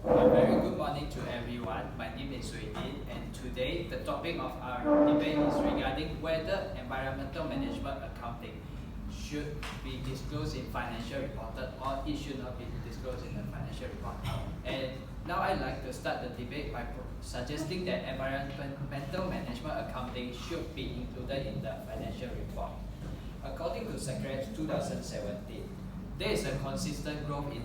A very good morning to everyone. My name is Suidin, and today the topic of our debate is regarding whether environmental management accounting should be disclosed in financial report or it should not be disclosed in the financial report. And now I'd like to start the debate by suggesting that environmental management accounting should be included in the financial report. According to Secretariat 2017, there is a consistent growth in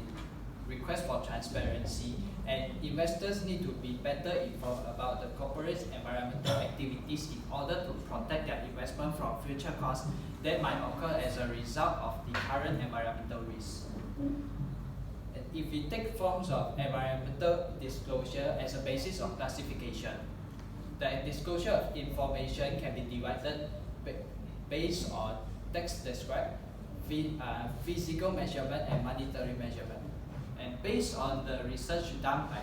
requests for transparency, and investors need to be better informed about the corporate's environmental activities in order to protect their investment from future costs that might occur as a result of the current environmental risks. And if we take forms of environmental disclosure as a basis of classification, the disclosure of information can be divided based on text described, physical measurement, and monetary measurement. And based on the research done by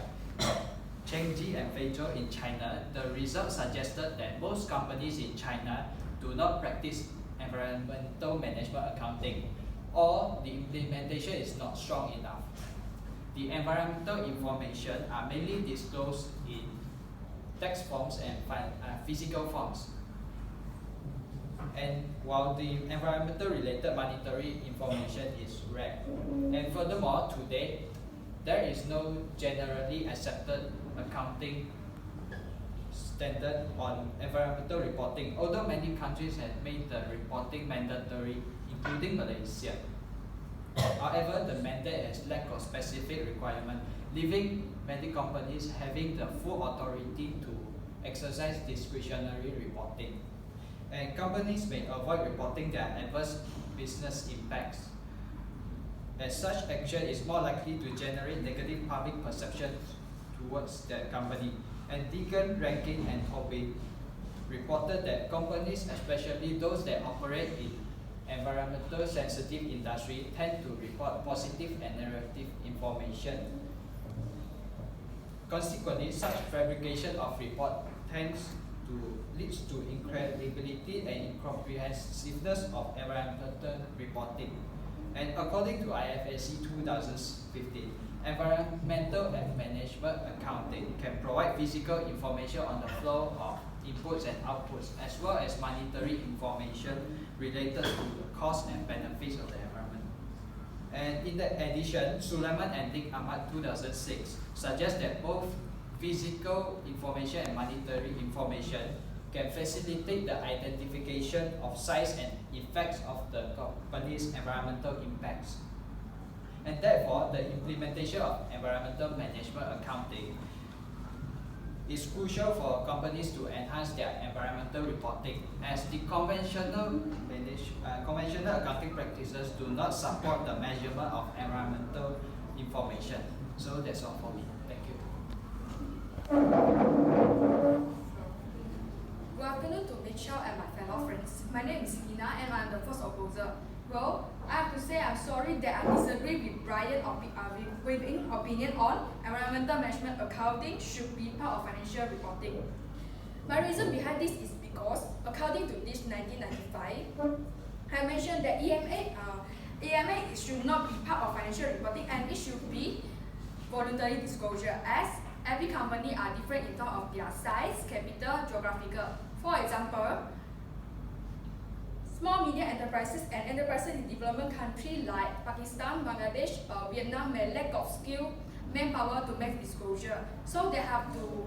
Cheng Ji and Fei Zhou in China, the results suggested that most companies in China do not practice environmental management accounting, or the implementation is not strong enough. The environmental information are mainly disclosed in text forms and physical forms. And while the environmental related monetary information is rare. And furthermore, today, there is no generally accepted accounting standard on environmental reporting, although many countries have made the reporting mandatory, including Malaysia. However, the mandate has lack of specific requirement, leaving many companies having the full authority to exercise discretionary reporting. And companies may avoid reporting their adverse business impacts, as such action is more likely to generate negative public perception towards their company. And Deegan, Rankin, and Tobin reported that companies, especially those that operate in environmental sensitive industry, tend to report positive and negative information. Consequently, such fabrication of report leads to incredibility and incomprehensiveness of environmental reporting. And according to IFSC 2015, environmental and management accounting can provide physical information on the flow of inputs and outputs, as well as monetary information related to the costs and benefits of the environment. And in addition, Sulaiman and Dick Ahmad 2006 suggest that both physical information and monetary information can facilitate the identification of size and effects of the company's environmental impacts. And therefore, the implementation of environmental management accounting is crucial for companies to enhance their environmental reporting, as the conventional accounting practices do not support the measurement of environmental information. So that's all for me. Thank you. Good afternoon to Mitchell and my fellow friends. My name is Ina and I am the first opposer. Well, I have to say I'm sorry that I disagree with Brian's opinion on environmental management accounting should be part of financial reporting. My reason behind this is because, according to this 1995, I mentioned that EMA should not be part of financial reporting and it should be voluntary disclosure, as every company are different in terms of their size, capital, geographical. For example, small medium enterprises and enterprises in development countries like Pakistan, Bangladesh, Vietnam may lack of skill, manpower to make disclosure. So they have to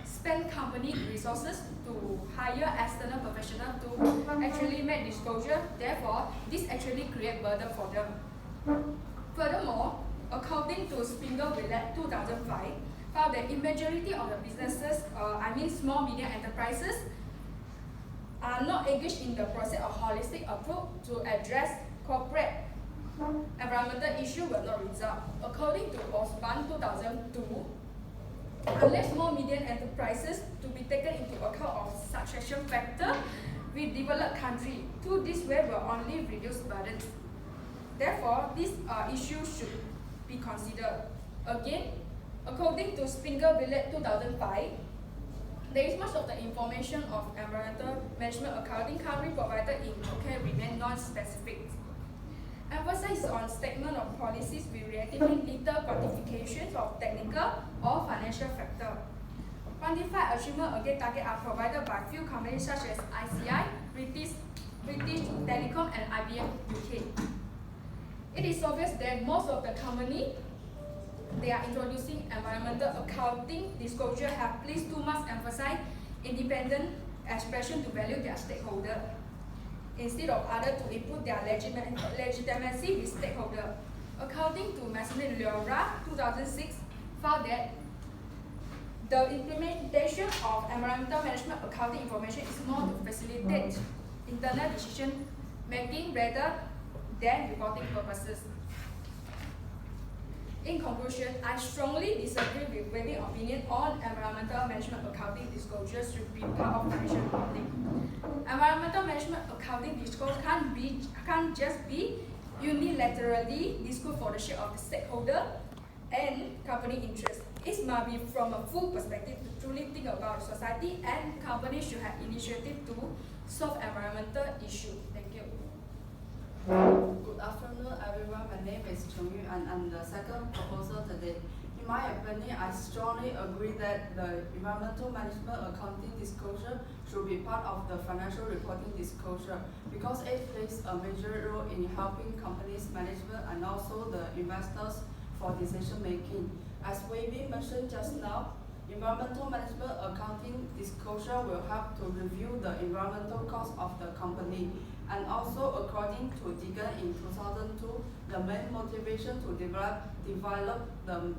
spend company resources to hire external professionals to actually make disclosure. Therefore, this actually creates burden for them. Furthermore, according to Springer-Willett 2005, found that in majority of the businesses, small medium enterprises, are not engaged in the process of holistic approach to address corporate environmental issue will not result. According to Osborne 2002, unless small medium enterprises to be taken into account of succession factor with developed country, to this way will only reduce burdens. Therefore, this issue should be considered. Again, according to Springer-Willett 2005, there is much of the information of environmental management accounting currently provided in UK remain non-specific. Emphasis on statement of policies with relatively little quantifications of technical or financial factor. Quantified achievement against target are provided by few companies such as ICI, British Telecom, and IBM UK. It is obvious that most of the companies they are introducing environmental accounting disclosure have placed too much emphasis independent expression to value their stakeholder instead of other to improve their legitimacy with stakeholder. According to Masonry Leora 2006, found that the implementation of environmental management accounting information is more to facilitate internal decision making rather than reporting purposes. In conclusion, I strongly disagree with Waving opinion on environmental management accounting disclosures should be part of financial reporting. Environmental management accounting disclosure can't just be unilaterally disclosed for the sake of the stakeholder and company interest. It must be from a full perspective to truly think about society, and companies should have initiative to solve environmental issues. Thank you. Good afternoon, everyone. My name is Cheng Yu, and I'm the second proposer today. In my opinion, I strongly agree that the environmental management accounting disclosure should be part of the financial reporting disclosure because it plays a major role in helping companies' management and also the investors for decision making. As Wei mentioned just now, environmental management accounting disclosure will help to review the environmental cost of the company. And also, according to Deegan in 2002, the main motivation to develop the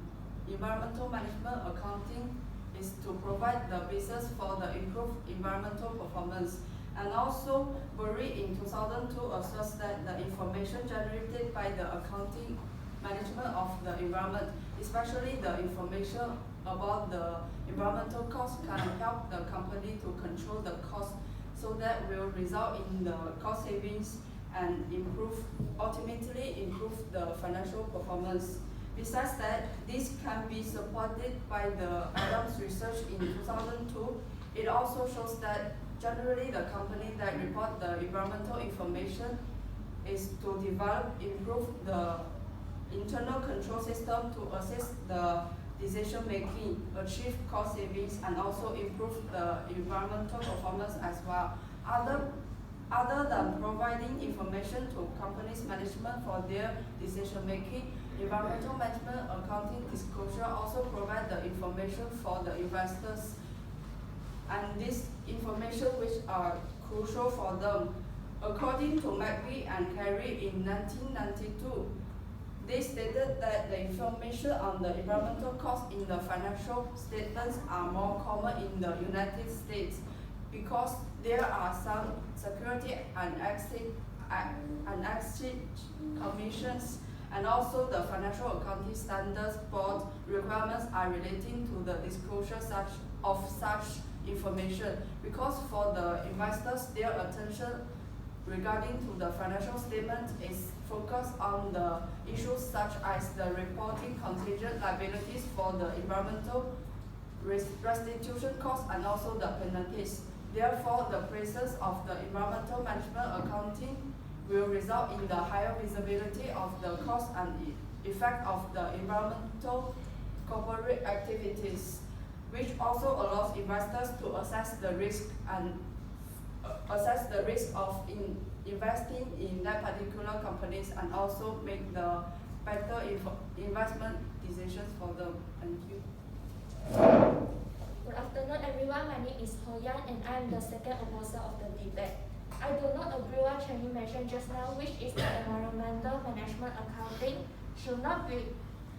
environmental management accounting is to provide the basis for the improved environmental performance. And also, Burry in 2002 asserts that the information generated by the accounting management of the environment, especially the information about the environmental cost, can help the company to control the cost, so that will result in the cost savings and ultimately improve the financial performance. Besides that, this can be supported by the Adams research in 2002. It also shows that generally the company that report the environmental information is to improve the internal control system to assist the decision making, achieve cost savings, and also improve the environmental performance as well. Other than providing information to companies' management for their decision making, environmental management accounting disclosure also provide the information for the investors, and this information which are crucial for them. According to McVie and Carey in 1992, they stated that the information on the environmental cost in the financial statements are more common in the United States because there are some security and exchange commissions, and also the Financial Accounting Standards Board requirements are relating to the disclosure of such information, because for the investors, their attention regarding to the financial statement is focused on the issues such as the reporting contingent liabilities for the environmental restitution costs and also the penalties. Therefore, the presence of the environmental management accounting will result in the higher visibility of the cost and effect of the environmental corporate activities, which also allows investors to assess the risk of investing in that particular companies and also make the better investment decisions for them. Thank you. Good afternoon, everyone. My name is Ho Yan, and I am the second opposer of the debate. I do not agree what Chen Yu mentioned just now, which is that environmental management accounting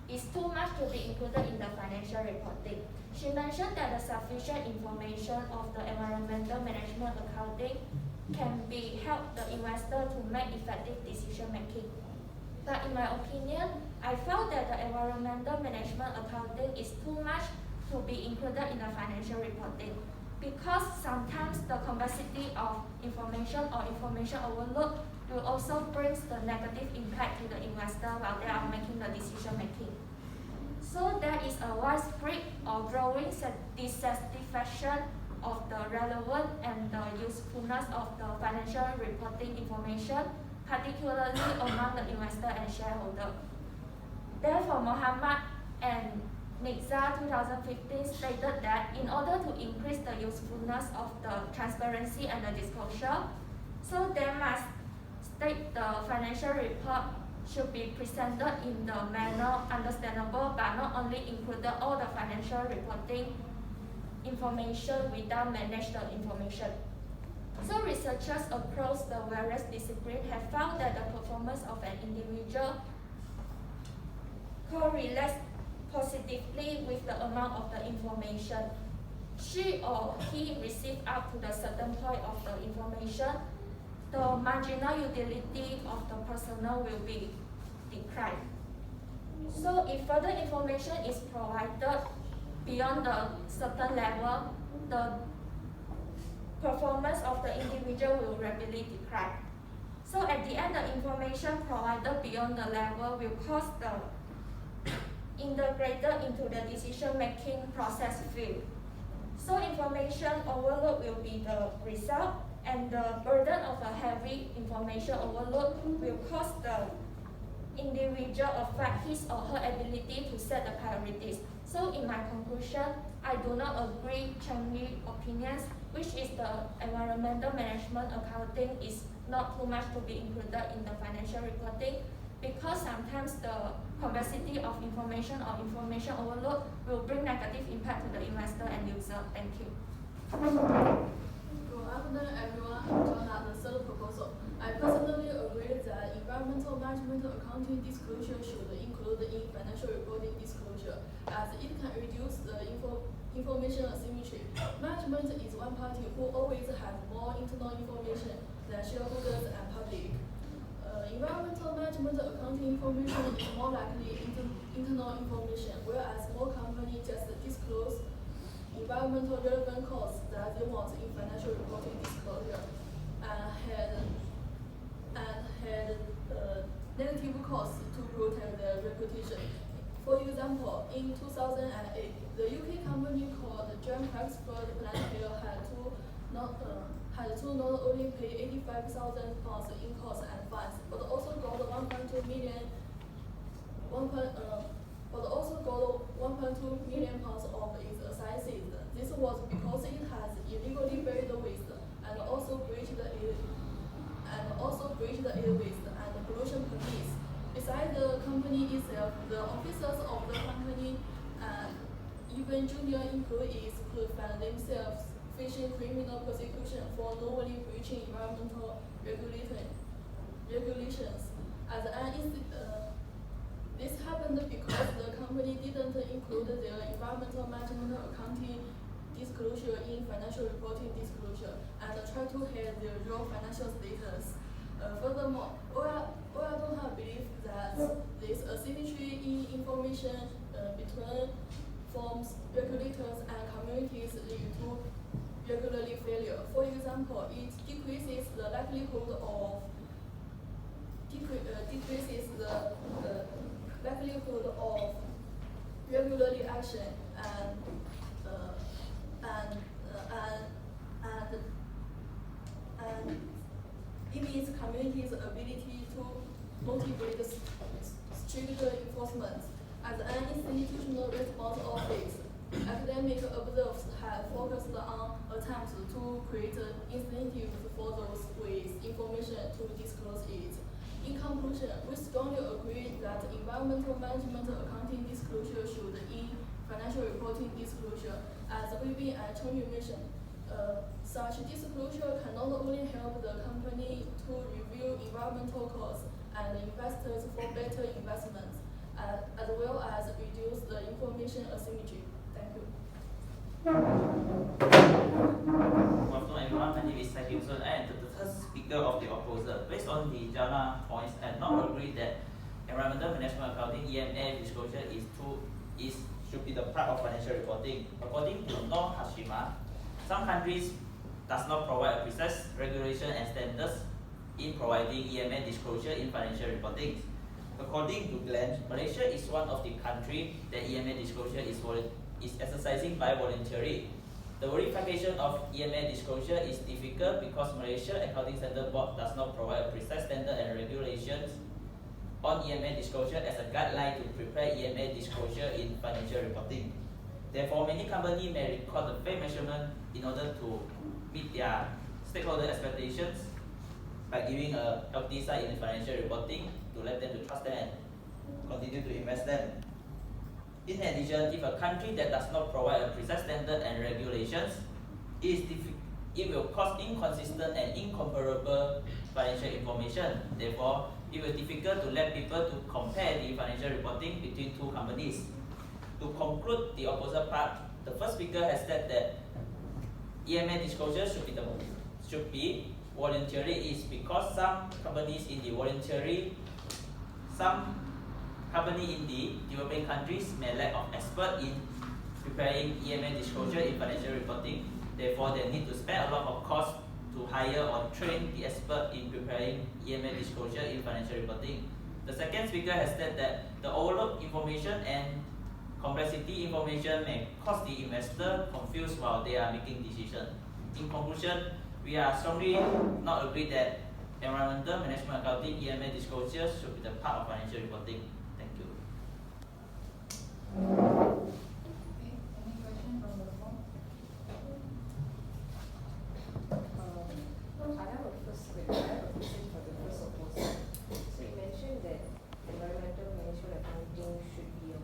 is too much to be included in the financial reporting. She mentioned that the sufficient information of the environmental management accounting can help the investor to make effective decision making. But in my opinion, I felt that the environmental management accounting is too much to be included in the financial reporting, because sometimes the complexity of information or information overload will also bring the negative impact to the investor while they are making the decision making. So there is a widespread or growing dissatisfaction of the relevance and the usefulness of the financial reporting information. particularly among the investor and shareholder. Therefore, Mohammed and Nixa 2015 stated that in order to increase the usefulness of the transparency and the disclosure, so they must state the financial report should be presented in the manner understandable, but not only included all the financial reporting information without manage the information. So researchers across the various disciplines have found that the performance of an individual correlates positively with the amount of the information she or he received up to the certain point of the information. The marginal utility of the personnel will be declined. So if further information is provided beyond the certain level, the performance of the individual will rapidly decline. So at the end, the information provided beyond the level will cause the integrated into the decision-making process field. So information overload will be the result, and the burden of a heavy information overload will cause the individual affect his or her ability to set the priorities. So in my conclusion, I do not agree Cheng's opinions, which is the environmental management accounting is not too much to be included in the financial reporting, because sometimes the complexity of information or information overload will bring negative impact to the investor and user. Thank you. Good afternoon, everyone. I'm Jonah, the third proposal. I personally agree that environmental management accounting disclosure should include in financial reporting disclosure, as it can reduce the information asymmetry. Management is one party who always has more internal information than shareholders and public. Environmental management accounting information is more likely internal information, whereas more companies just disclose environmental relevant costs that they want in financial reporting disclosure and had negative costs to protect their reputation. For example, in 2008, the UK company called John Cracksford Plantair had to not only pay £85,000 in costs and fines, but also got 1.2 million pounds of its assessed. This was because it has illegally buried waste and also breached the air waste and pollution permits. Besides the company itself, the officers of the company and even junior employees could find themselves facing criminal prosecution for knowingly breaching environmental regulations. This happened because the company didn't include their environmental management accounting disclosure in financial reporting disclosure and try to hide their real financial status. Furthermore, Oya believes that this asymmetry in information between firms, regulators, and communities lead to regulatory failure. For example, it decreases the likelihood of regulatory action and limits communities' ability to motivate stricter enforcement. As an institutional response office, academic observers have focused on attempts to create incentives for those with information to disclose it. In conclusion, we strongly agree that environmental management accounting disclosure should in financial reporting disclosure, as Weibin and Chengyu mentioned. Such disclosure can not only help the company to review environmental costs and investors for better investments, as well as reduce the information asymmetry. Thank you. Good afternoon, everyone. My name is Sai Kim Sun, and the third speaker of the opposer. Based on the Jana points, I not agree that environmental management accounting (EMA) disclosure should be the part of financial reporting. According to Noh Hashima, some countries does not provide precise regulation and standards in providing EMA disclosure in financial reporting. According to Glenn, Malaysia is one of the countries that EMA disclosure is exercising by voluntary. The verification of EMA disclosure is difficult because Malaysia Accounting Standard Board does not provide a precise standard and regulations on EMA disclosure as a guideline to prepare EMA disclosure in financial reporting. Therefore, many companies may record the fake measurement in order to meet their stakeholder expectations by giving a healthy side in financial reporting to let them to trust them and continue to invest them. In addition, if a country that does not provide a precise standard and regulations, it will cause inconsistent and incomparable financial information. Therefore, it will be difficult to let people to compare the financial reporting between two companies. To conclude the opposite part, the first speaker has said that EMA disclosure should be voluntary is because some companies in the developing countries may lack of expert in preparing EMA disclosure in financial reporting. Therefore, they need to spend a lot of cost to hire or train the expert in preparing EMA disclosure in financial reporting. The second speaker has said that the overload information and complexity information may cause the investor confused while they are making decisions. In conclusion, we are strongly not agree that environmental management accounting EMA disclosure should be the part of financial reporting. Thank you. Okay, any question from the floor? I have a question for the first opposer. So you mentioned that environmental management accounting should be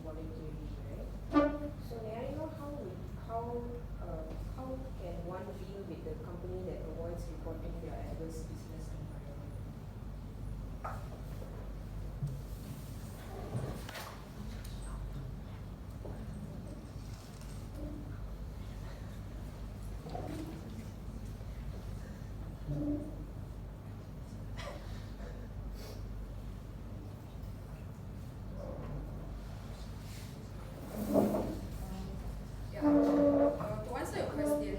voluntary, right? So may I know how can one deal with the company that avoids reporting their adverse business environment? To answer your question,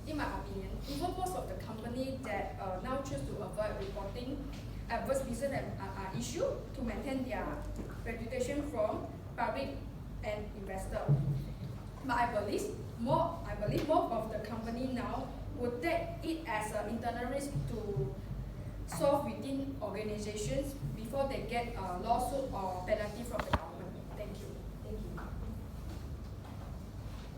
in my opinion, even most of the company that now choose to avoid reporting adverse business issue to maintain their reputation from public and investor. But I believe more of the company now would take it as an internal risk to solve within organizations before they get a lawsuit or penalty from the government. Thank you. Thank you.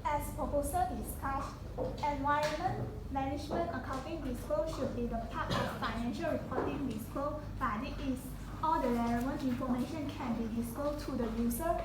As proposal discussed, environment management accounting disclosure should be the part of financial reporting disclosure, but it is all the relevant information can be disclosed to the user.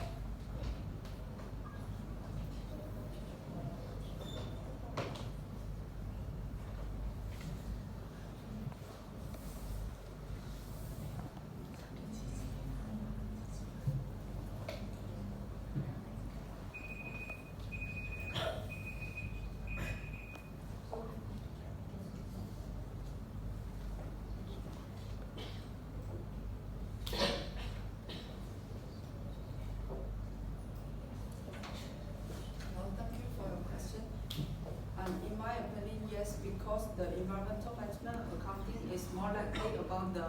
In my opinion, yes, because the environmental management accounting is more likely about the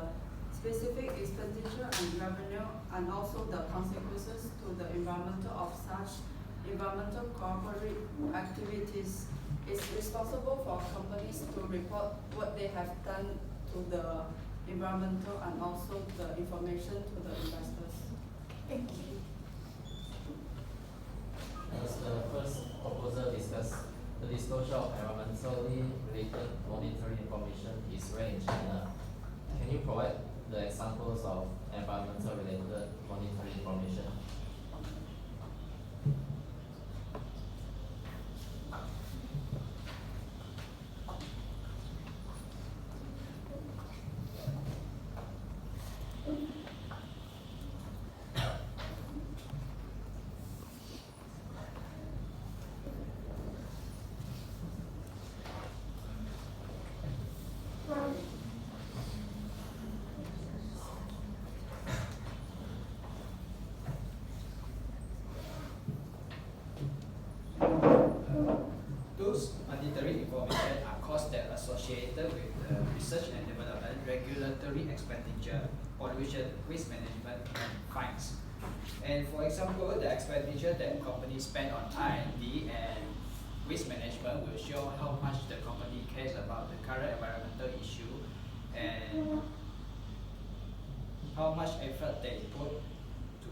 specific expenditure and revenue and also the consequences to the environmental of such environmental corporate activities. It's responsible for companies to report what they have done to the environmental and also the information to the investors. Thank you. As the first proposal discussed, the disclosure of environmentally related monetary information is rare in China. Can you provide the examples of environmental related monetary information? Those monetary information are costs that are associated with the research and development, regulatory expenditure, pollution, waste management, and fines. And for example, the expenditure that companies spend on R&D and risk management will show how much the company cares about the current environmental issue and how much effort they put to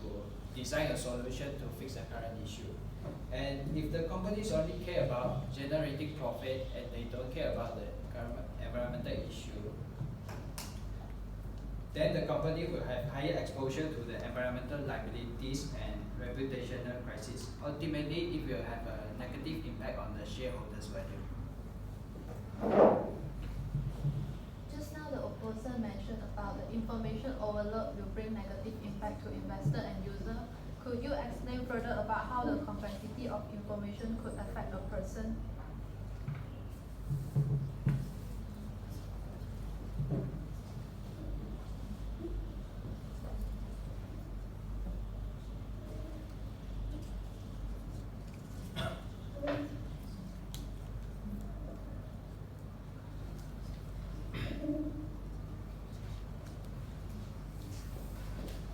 design a solution to fix the current issue. And if the companies only care about generating profit and they don't care about the current environmental issue, then the company will have higher exposure to the environmental liabilities and reputational crisis. Ultimately, it will have a negative impact on the shareholders' value. Just now the opposer mentioned about the information overload will bring negative impact to investor and user. Could you explain further about how the complexity of information could affect a person?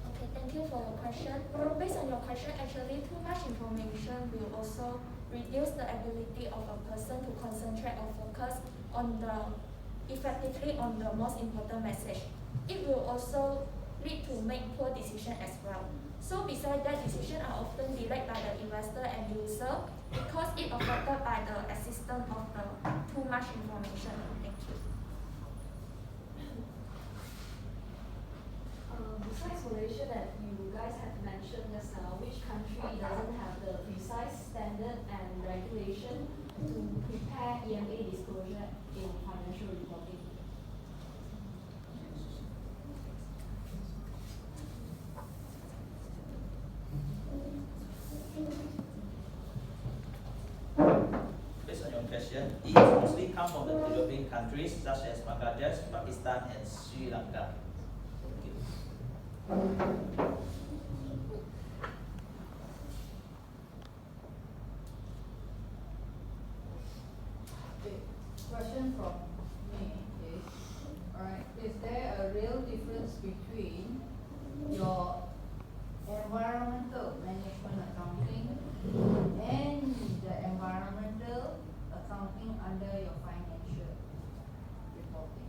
Okay, thank you for your question. Based on your question, actually too much information will also reduce the ability of a person to concentrate or focus on the effectively on the most important message. It will also lead to make poor decision as well. So besides that, decisions are often delayed by the investor and user because it affected by the existence of the too much information. Thank you. Besides Malaysia that you guys have mentioned just now, which country doesn't have the precise standard and regulation to prepare EMA disclosure in financial reporting? Based on your question, it mostly comes from the developing countries such as Bangladesh, Pakistan, and Sri Lanka. Okay, question from me is, alright, is there a real difference between your environmental management accounting and the environmental accounting under your financial reporting?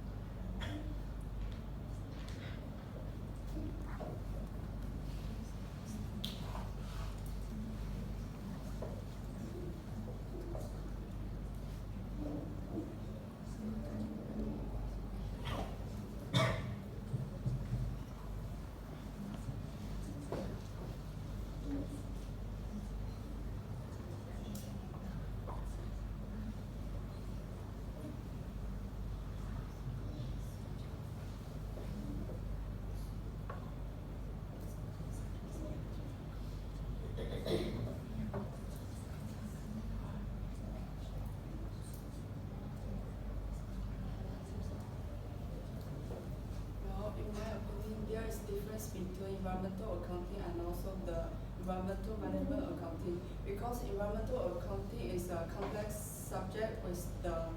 Well, in my opinion, there is difference between environmental accounting and also the environmental management accounting, because environmental accounting is a complex subject with the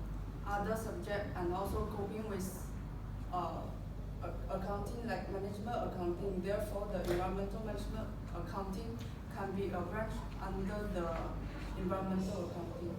other subject and also coping with accounting like management accounting. Therefore, the environmental management accounting can be a branch under the environmental accounting.